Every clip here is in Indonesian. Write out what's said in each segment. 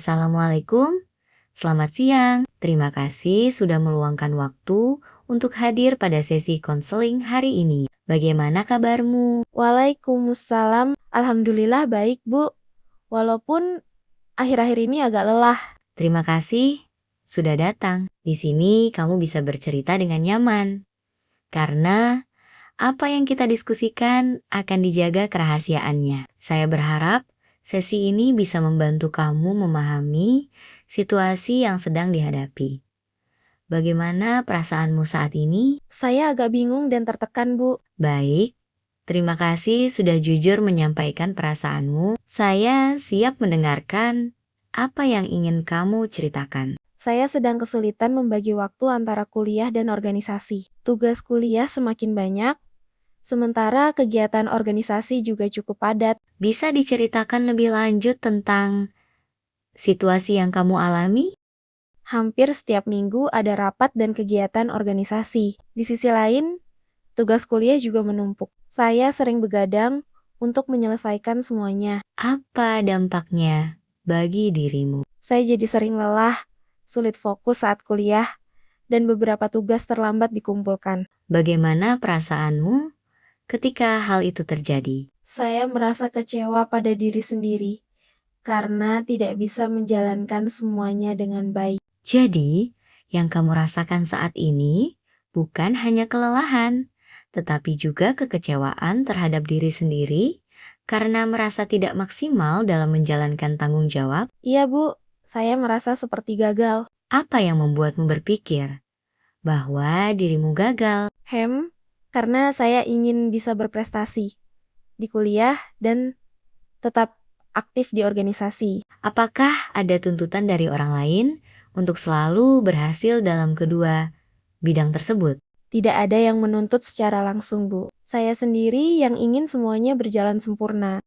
Assalamualaikum, selamat siang. Terima kasih sudah meluangkan waktu untuk hadir pada sesi konseling hari ini. Bagaimana kabarmu? Waalaikumsalam. Alhamdulillah baik, Bu. Walaupun akhir-akhir ini agak lelah. Terima kasih sudah datang. Di sini kamu bisa bercerita dengan nyaman. Karena apa yang kita diskusikan akan dijaga kerahasiaannya. Saya berharap sesi ini bisa membantu kamu memahami situasi yang sedang dihadapi. Bagaimana perasaanmu saat ini? Saya agak bingung dan tertekan, Bu. Baik, terima kasih sudah jujur menyampaikan perasaanmu. Saya siap mendengarkan apa yang ingin kamu ceritakan. Saya sedang kesulitan membagi waktu antara kuliah dan organisasi. Tugas kuliah semakin banyak, sementara kegiatan organisasi juga cukup padat. Bisa diceritakan lebih lanjut tentang situasi yang kamu alami? Hampir setiap minggu ada rapat dan kegiatan organisasi. Di sisi lain, tugas kuliah juga menumpuk. Saya sering begadang untuk menyelesaikan semuanya. Apa dampaknya bagi dirimu? Saya jadi sering lelah, sulit fokus saat kuliah, dan beberapa tugas terlambat dikumpulkan. Bagaimana perasaanmu ketika hal itu terjadi? Saya merasa kecewa pada diri sendiri karena tidak bisa menjalankan semuanya dengan baik. Jadi, yang kamu rasakan saat ini bukan hanya kelelahan, tetapi juga kekecewaan terhadap diri sendiri karena merasa tidak maksimal dalam menjalankan tanggung jawab. Iya, Bu, saya merasa seperti gagal. Apa yang membuatmu berpikir bahwa dirimu gagal? Karena saya ingin bisa berprestasi di kuliah dan tetap aktif di organisasi. Apakah ada tuntutan dari orang lain untuk selalu berhasil dalam kedua bidang tersebut? Tidak ada yang menuntut secara langsung, Bu. Saya sendiri yang ingin semuanya berjalan sempurna.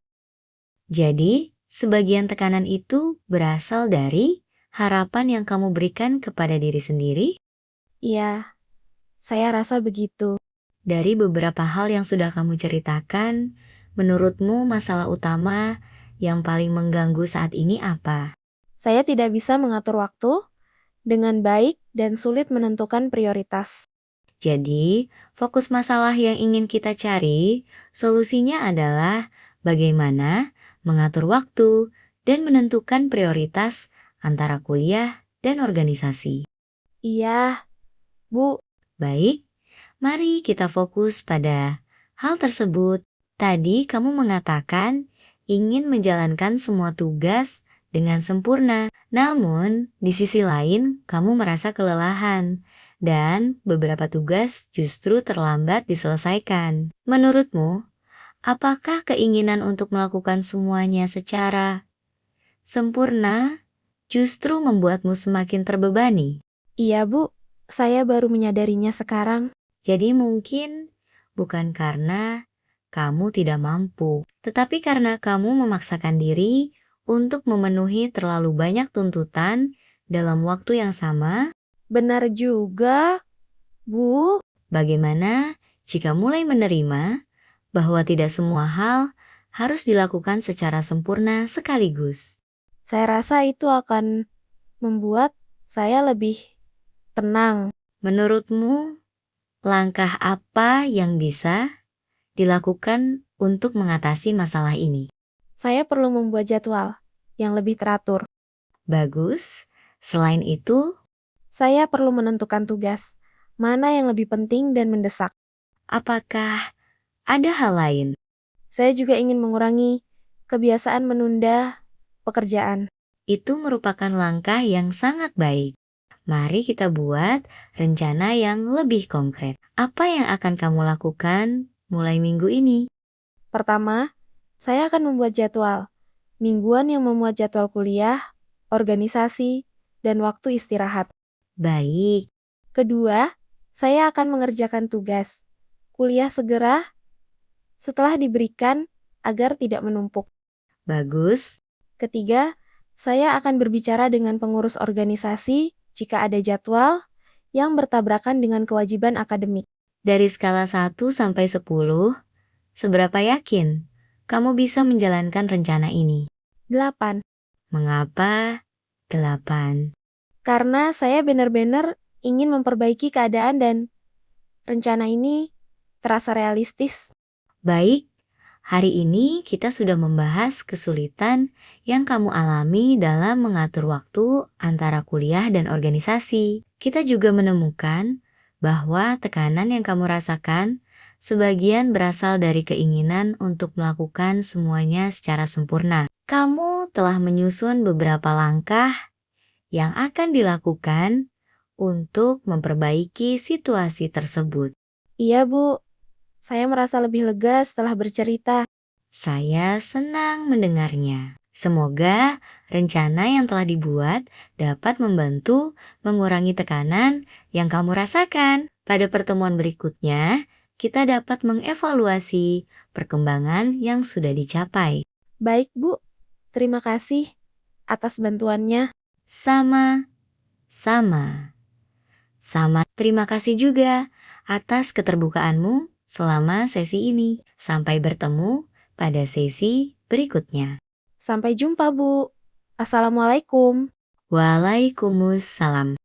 Jadi, sebagian tekanan itu berasal dari harapan yang kamu berikan kepada diri sendiri? Iya, saya rasa begitu. Dari beberapa hal yang sudah kamu ceritakan, menurutmu masalah utama yang paling mengganggu saat ini apa? Saya tidak bisa mengatur waktu dengan baik dan sulit menentukan prioritas. Jadi, fokus masalah yang ingin kita cari, solusinya adalah bagaimana mengatur waktu dan menentukan prioritas antara kuliah dan organisasi. Iya, Bu. Baik, mari kita fokus pada hal tersebut. Tadi kamu mengatakan ingin menjalankan semua tugas dengan sempurna. Namun, di sisi lain, kamu merasa kelelahan dan beberapa tugas justru terlambat diselesaikan. Menurutmu, apakah keinginan untuk melakukan semuanya secara sempurna justru membuatmu semakin terbebani? Iya, Bu. Saya baru menyadarinya sekarang. Jadi mungkin bukan karena kamu tidak mampu, tetapi karena kamu memaksakan diri untuk memenuhi terlalu banyak tuntutan dalam waktu yang sama. Benar juga, Bu. Bagaimana jika mulai menerima bahwa tidak semua hal harus dilakukan secara sempurna sekaligus? Saya rasa itu akan membuat saya lebih tenang. Menurutmu, langkah apa yang bisa dilakukan untuk mengatasi masalah ini? Saya perlu membuat jadwal yang lebih teratur. Bagus. Selain itu, Saya perlu menentukan tugas, mana yang lebih penting dan mendesak. apakah ada hal lain? Saya juga ingin mengurangi kebiasaan menunda pekerjaan. Itu merupakan langkah yang sangat baik. Mari kita buat rencana yang lebih konkret. Apa yang akan kamu lakukan mulai minggu ini? Pertama, saya akan membuat jadwal mingguan yang memuat jadwal kuliah, organisasi, dan waktu istirahat. Baik, Kedua, saya akan mengerjakan tugas kuliah segera setelah diberikan agar tidak menumpuk. bagus. Ketiga, saya akan berbicara dengan pengurus organisasi jika ada jadwal yang bertabrakan dengan kewajiban akademik. Dari skala 1 sampai 10, seberapa yakin kamu bisa menjalankan rencana ini? 8. Mengapa 8. Karena saya benar-benar ingin memperbaiki keadaan dan rencana ini terasa realistis. Baik, hari ini kita sudah membahas kesulitan yang kamu alami dalam mengatur waktu antara kuliah dan organisasi. Kita juga menemukan bahwa tekanan yang kamu rasakan sebagian berasal dari keinginan untuk melakukan semuanya secara sempurna. Kamu telah menyusun beberapa langkah yang akan dilakukan untuk memperbaiki situasi tersebut. Iya, Bu. Saya merasa lebih lega setelah bercerita. Saya senang mendengarnya. Semoga rencana yang telah dibuat dapat membantu mengurangi tekanan yang kamu rasakan. Pada pertemuan berikutnya, kita dapat mengevaluasi perkembangan yang sudah dicapai. Baik, Bu. Terima kasih atas bantuannya. Sama-sama. Terima kasih juga atas keterbukaanmu selama sesi ini. Sampai bertemu pada sesi berikutnya. Sampai jumpa, Bu. Assalamualaikum. Waalaikumsalam.